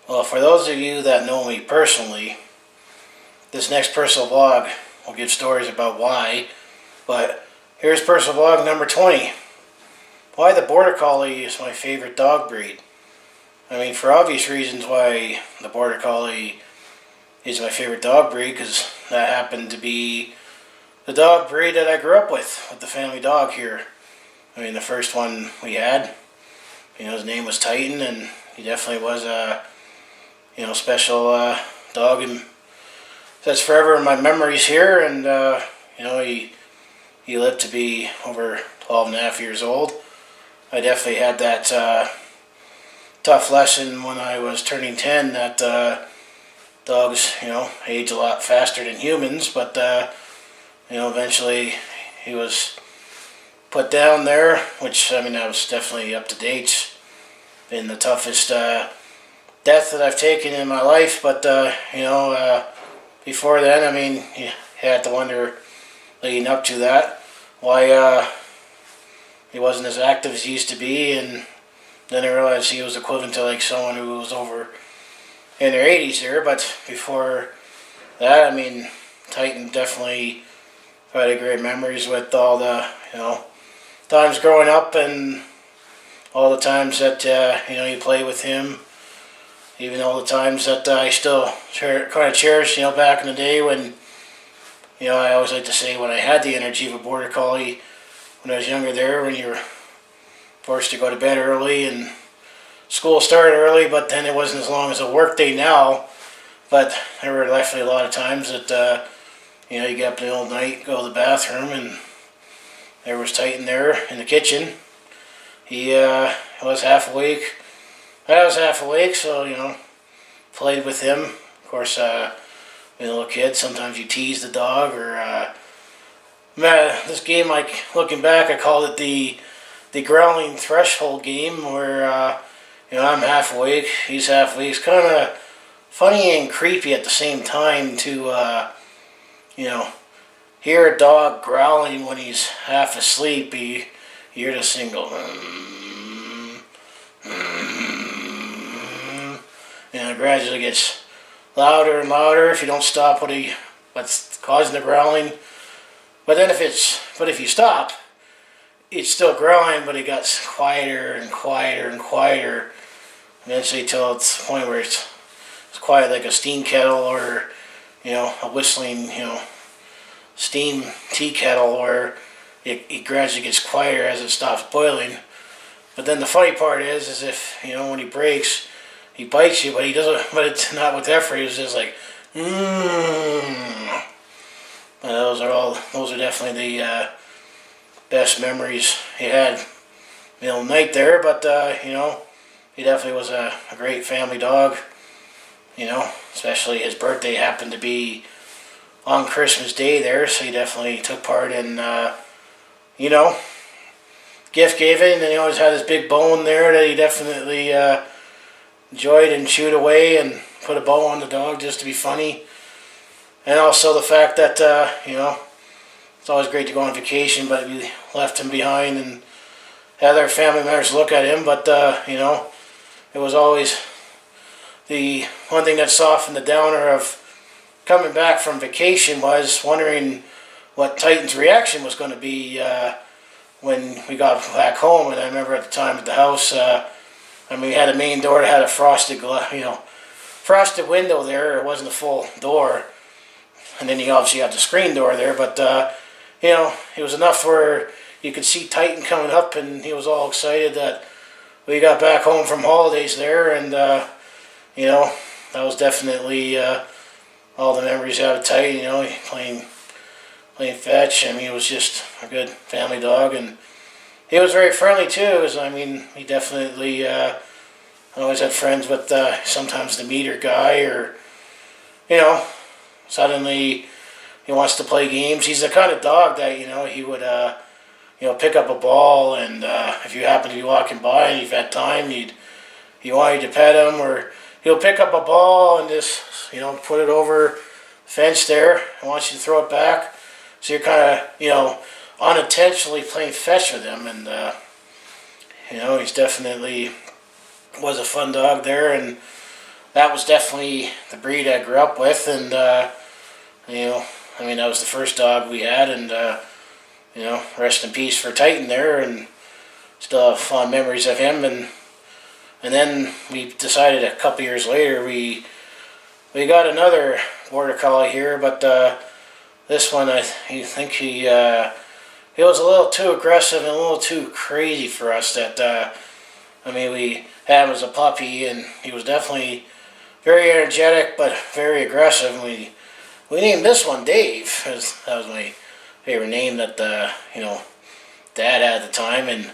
Well, for those of you that know me personally, this next personal vlog will give stories about why, but here's personal vlog number 20. Why the Border Collie is my favorite dog breed. I mean, for obvious reasons why the Border Collie is my favorite dog breed, because that happened to be the dog breed that I grew up with the family dog here. I mean, the first one we had, his name was Titan, and he definitely was a, special dog, and that's forever in my memories here. And he lived to be over 12 and a half years old. I definitely had that tough lesson when I was turning 10 that dogs, age a lot faster than humans, but eventually he was put down there, which, I mean, I was definitely up to date. Been the toughest death that I've taken in my life, but, before then, I mean, you had to wonder, leading up to that, why he wasn't as active as he used to be, and then I realized he was equivalent to like someone who was over in their 80s there. But before that, I mean, Titan definitely had great memories with all the, times growing up and all the times that, you play with him. Even all the times that I still kind of cherish, back in the day when, I always like to say when I had the energy of a Border Collie when I was younger there, when you were forced to go to bed early and school started early, but then it wasn't as long as a work day now. But there were definitely a lot of times that, you get up in the middle of the night, go to the bathroom, and there was Titan there in the kitchen. He was half awake. I was half awake, so, played with him. Of course, being a little kid, sometimes you tease the dog, or, this game, like, looking back, I called it the growling threshold game, where, I'm half awake, he's half awake. It's kind of funny and creepy at the same time to, hear a dog growling when he's half asleep. You're just single. And it gradually gets louder and louder if you don't stop what's causing the growling. But then if you stop, it's still growling, but it got quieter and quieter and quieter. Eventually, till it's the point where it's quiet like a steam kettle, or a whistling, steam tea kettle, where it gradually gets quieter as it stops boiling. But then the funny part is if when he breaks, he bites you, but he doesn't. But it's not with effort. It's just like, those are definitely the best memories he had, night there. But he definitely was a great family dog. Especially his birthday happened to be on Christmas Day there, so he definitely took part in gift giving. And he always had this big bone there that he definitely enjoyed and chewed away and put a bow on the dog just to be funny. And also the fact that, it's always great to go on vacation, but we left him behind and had our family members look at him. But, it was always the one thing that softened the downer of coming back from vacation, was wondering what Titan's reaction was going to be when we got back home. And I remember at the time at the house, we had a main door that had a frosted window there. It wasn't a full door. And then you obviously had the screen door there, but, it was enough where you could see Titan coming up, and he was all excited that we got back home from holidays there. And, that was definitely all the memories out of Titan, playing fetch. It was just a good family dog, and he was very friendly too. He definitely always had friends with sometimes the meter guy, or suddenly he wants to play games. He's the kind of dog that he would pick up a ball, and if you happen to be walking by and you've had time, he want you to pet him, or he'll pick up a ball and just put it over the fence there and wants you to throw it back. So you're kind of unintentionally playing fetch with him, and he's definitely was a fun dog there. And that was definitely the breed I grew up with, and you know, I mean, that was the first dog we had, and you know, rest in peace for Titan there, and still have fond memories of him. And then we decided a couple years later we got another border collie here, but this one I think he was a little too aggressive and a little too crazy for us. That I mean, we had him as a puppy, and he was definitely very energetic but very aggressive. And we named this one Dave, because that was my favorite name that you know, Dad had at the time. And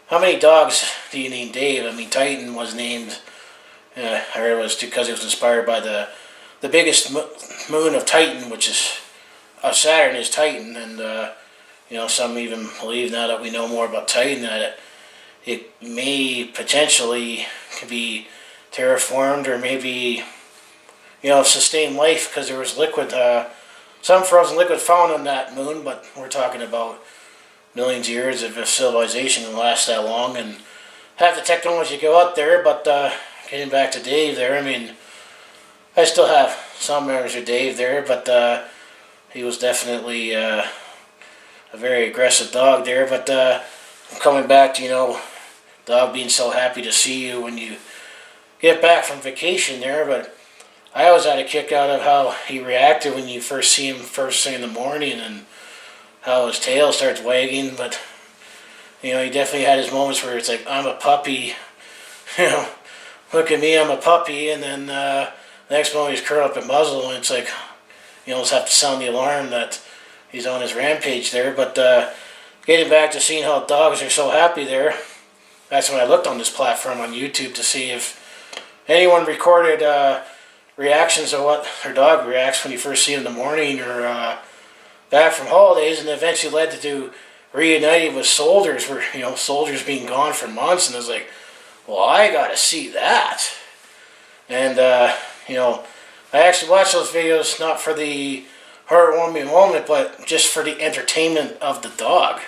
how many dogs do you name Dave? I mean, Titan was named. I heard it was because it was inspired by the biggest moon of Titan, which is Saturn is Titan, and you know, some even believe now that we know more about Titan that it may potentially be terraformed or maybe, you know, sustain life, because there was liquid, some frozen liquid found on that moon, but we're talking about millions of years of civilization to last that long and have the technology go out there. But getting back to Dave there, I mean, I still have some memories of Dave there, but he was definitely a very aggressive dog there. But coming back to, you know, dog being so happy to see you when you get back from vacation there, but I always had a kick out of how he reacted when you first see him first thing in the morning, and how his tail starts wagging. But you know, he definitely had his moments where it's like, I'm a puppy, you know, look at me, I'm a puppy, and then the next moment he's curled up and muzzle, and it's like, you almost have to sound the alarm that he's on his rampage there. But getting back to seeing how dogs are so happy there, that's when I looked on this platform on YouTube to see if anyone recorded reactions of what their dog reacts when you first see him in the morning, or back from holidays, and eventually led to reuniting with soldiers, where, you know, soldiers being gone for months, and I was like, well, I gotta see that. And you know, I actually watched those videos not for the heartwarming moment, but just for the entertainment of the dog.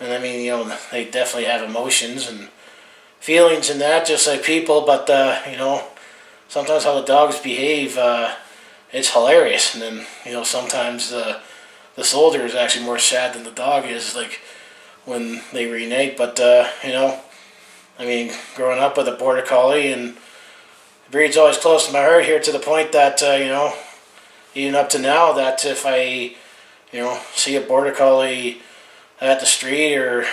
And I mean, you know, they definitely have emotions and feelings in that, just like people. But you know, sometimes how the dogs behave, it's hilarious. And then, you know, sometimes the soldier is actually more sad than the dog is, like when they reunite. But you know, I mean, growing up with a border collie, and the breed's always close to my heart here, to the point that you know, even up to now, that if I, you know, see a border collie at the street or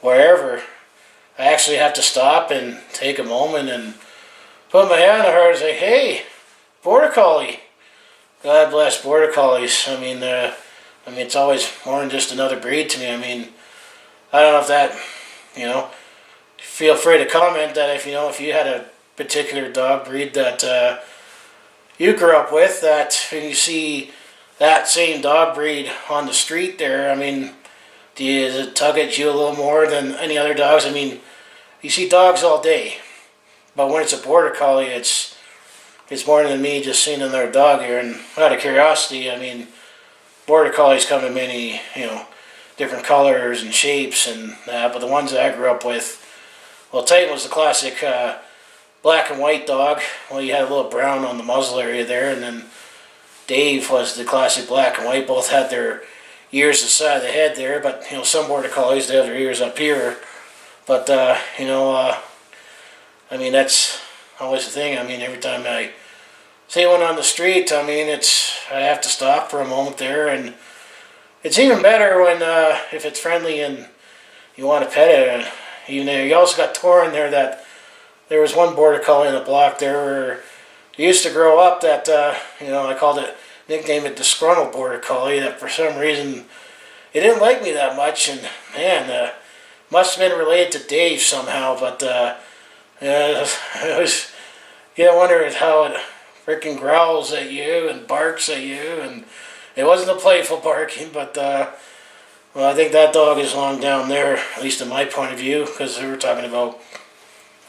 wherever, I actually have to stop and take a moment and put my hand on her and say, hey, border collie. God bless border collies. I mean, it's always more than just another breed to me. I mean, I don't know if that, you know, feel free to comment that if, you know, if you had a particular dog breed that you grew up with, that when you see that same dog breed on the street there, I mean, does it tug at you a little more than any other dogs? I mean, you see dogs all day, but when it's a border collie, it's more than me just seeing another dog here. And out of curiosity, I mean, border collies come in many, you know, different colors and shapes and that, but the ones that I grew up with, well, Titan was the classic black and white dog. Well, you had a little brown on the muzzle area there, and then Dave was the classic black and white. Both had their ears the side of the head there, but you know, some border collies, they have their ears up here. But you know, I mean, that's always the thing. I mean, every time I see one on the street, I mean, I have to stop for a moment there, and it's even better when if it's friendly and you want to pet it. And even there, you also got Tor in there. That there was one border collie in the block there where he used to grow up that you know, I nicknamed it disgruntled border collie, that for some reason it didn't like me that much, and man, must have been related to Dave somehow. But yeah, it was, you wonder how it freaking growls at you and barks at you, and it wasn't a playful barking. But well, I think that dog is long down there, at least in my point of view, because we were talking about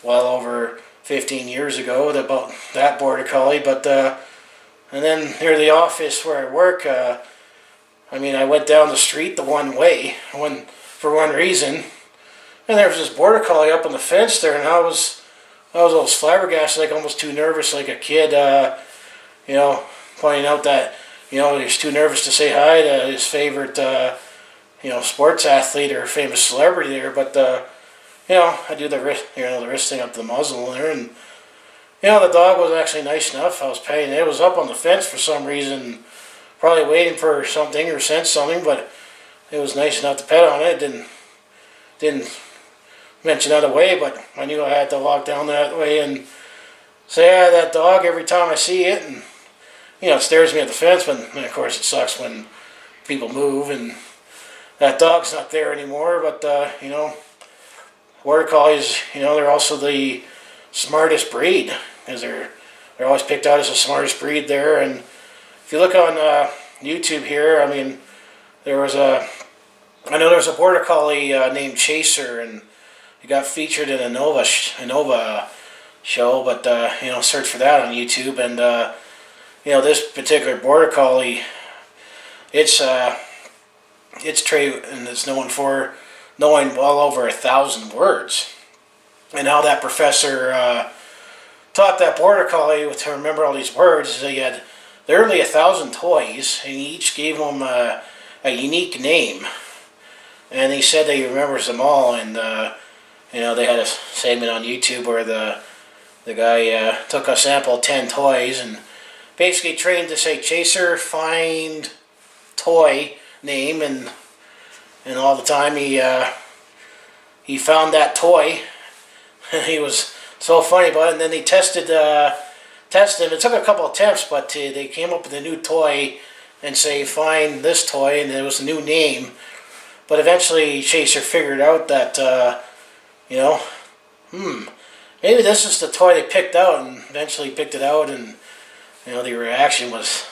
well over 15 years ago about that border collie. But and then near the office where I work, I mean, I went down the street the one way, for one reason, and there was this border collie up on the fence there, and I was I was almost flabbergasted, like almost too nervous, like a kid, you know, pointing out that, you know, he's too nervous to say hi to his favorite, you know, sports athlete or famous celebrity there. But, you know, I do the wrist, you know, the wrist thing up to the muzzle there, and, you know, the dog was actually nice enough. I was petting it. It was up on the fence for some reason, probably waiting for something or sense something, but it was nice enough to pet on it. Didn't mention that away, but I knew I had to walk down that way and say hi to that dog every time I see it. And, you know, it stares me at the fence, but of course it sucks when people move and that dog's not there anymore. But, you know, Border Collies, you know, they're also the smartest breed, because they're always picked out as the smartest breed there. And if you look on YouTube here, I mean, I know there was a Border Collie named Chaser, and he got featured in a Nova show, but, you know, search for that on YouTube. And, you know, this particular Border Collie, its trait, and it's known for knowing well over 1,000 words. And how that professor taught that Border Collie to remember all these words is he had literally 1,000 toys, and he each gave them a unique name. And he said that he remembers them all. And you know, they had a segment on YouTube where the guy took a sample of 10 toys and basically trained to say Chaser, find toy name, and all the time he found that toy. He was so funny about it. And then they tested him. It took a couple attempts, but they came up with a new toy and say find this toy, and it was a new name. But eventually Chaser figured out that you know, maybe this is the toy they picked out, and eventually picked it out. And, you know, the reaction was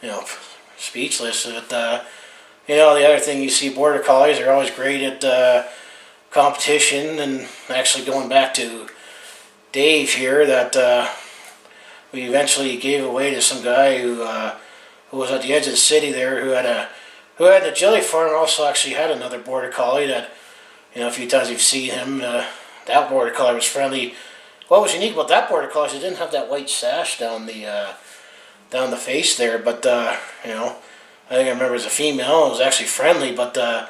you know, speechless. But, you know, the other thing, you see Border Collies are always great at competition. And actually, going back to Dave here, that we eventually gave away to some guy who was at the edge of the city there, who had a agility farm, also actually had another Border Collie that, you know, a few times you've seen him. That Border Collie was friendly. What was unique about that Border Collie is it didn't have that white sash down the face there. But, you know, I think I remember as a female, it was actually friendly. But, I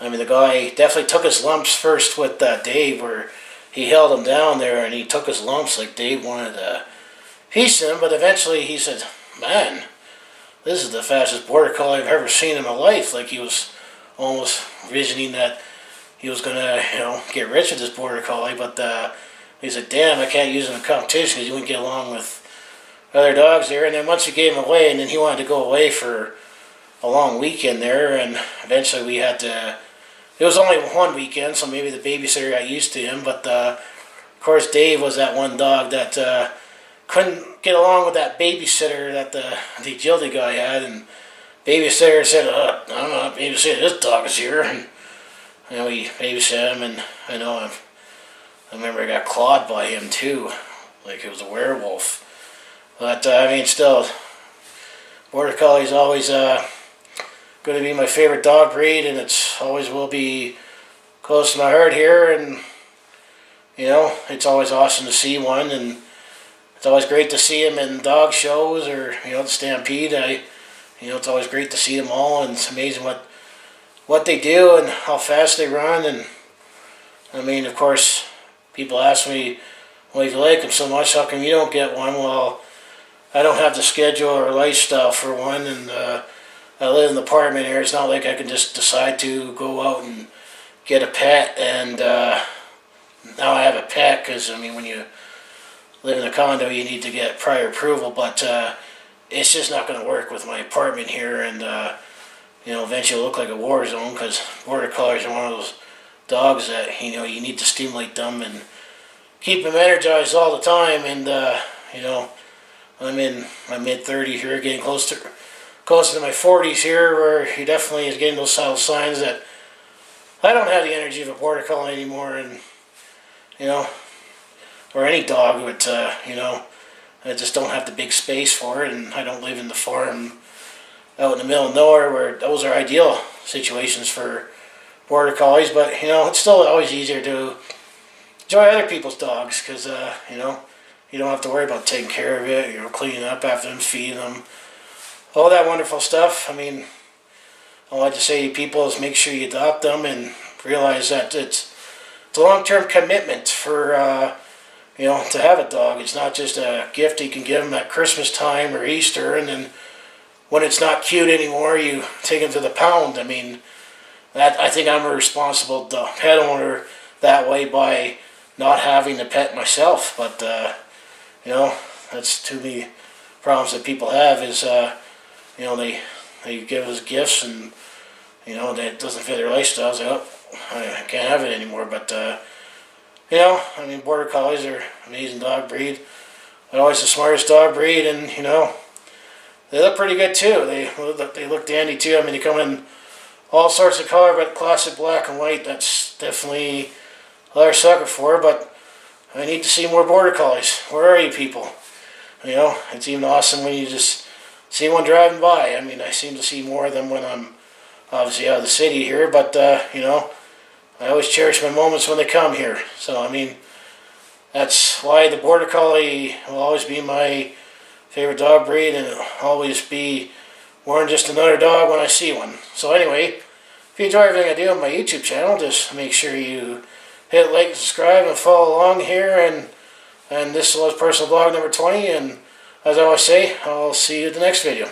mean, the guy definitely took his lumps first with Dave, where he held him down there, and he took his lumps like Dave wanted to piece him. But eventually he said, man, this is the fastest Border Collie I've ever seen in my life. Like, he was almost visioning that he was going to, you know, get rich with this Border Collie. But he said, damn, I can't use him in competition because he wouldn't get along with other dogs there. And then once we gave him away, and then he wanted to go away for a long weekend there. And eventually we had to, it was only one weekend, so maybe the babysitter got used to him. But, of course, Dave was that one dog that couldn't get along with that babysitter that the agility guy had. And babysitter said, I don't know, babysitter, this dog is here. And, you know, we babysat him, and I know I remember I got clawed by him too, like it was a werewolf. But I mean, still, Border Collie is always going to be my favorite dog breed, and it's always will be close to my heart here. And, you know, it's always awesome to see one, and it's always great to see him in dog shows or, you know, the Stampede. You know, it's always great to see them all, and it's amazing what they do and how fast they run. And I mean, of course, people ask me, well, if you like them so much, how come you don't get one? Well, I don't have the schedule or lifestyle for one, and I live in an apartment here. It's not like I can just decide to go out and get a pet. And now I have a pet, because, I mean, when you live in a condo, you need to get prior approval. But it's just not going to work with my apartment here. And you know, eventually it'll look like a war zone, because Border Collies are one of those dogs that, you know, you need to stimulate them and keep them energized all the time. And, you know, I'm in my mid-30s here, getting close to my 40s here, where he definitely is getting those subtle signs that I don't have the energy of a Border Collie anymore. And, you know, or any dog, but, you know, I just don't have the big space for it, and I don't live in the farm out in the middle of nowhere, where those are ideal situations for Border Collies. But, you know, it's still always easier to enjoy other people's dogs, because you know, you don't have to worry about taking care of it, you know, cleaning up after them, feeding them, all that wonderful stuff. I mean, all I like to say to people is make sure you adopt them and realize that it's a long-term commitment for you know, to have a dog. It's not just a gift you can give them at Christmas time or Easter, and then when it's not cute anymore, you take them to the pound. I mean, that, I think I'm a responsible pet owner that way by not having the pet myself. But you know, that's too many problems that people have is you know, they give us gifts and you know that doesn't fit their lifestyle. It's like, oh, I can't have it anymore. But you know, I mean, Border Collies are an amazing dog breed. They're always the smartest dog breed, and you know, they look pretty good too. They look dandy too. I mean, they come in all sorts of color, but classic black and white, that's definitely what they're sucker for. But I need to see more Border Collies. Where are you people? You know, it's even awesome when you just see one driving by. I mean, I seem to see more of them when I'm obviously out of the city here, but you know, I always cherish my moments when they come here. So, I mean, that's why the Border Collie will always be my favorite dog breed, and it'll always be more than just another dog when I see one. So anyway, if you enjoy everything I do on my YouTube channel, just make sure you hit like, subscribe, and follow along here. And this was personal blog number 20, and as I always say, I'll see you in the next video.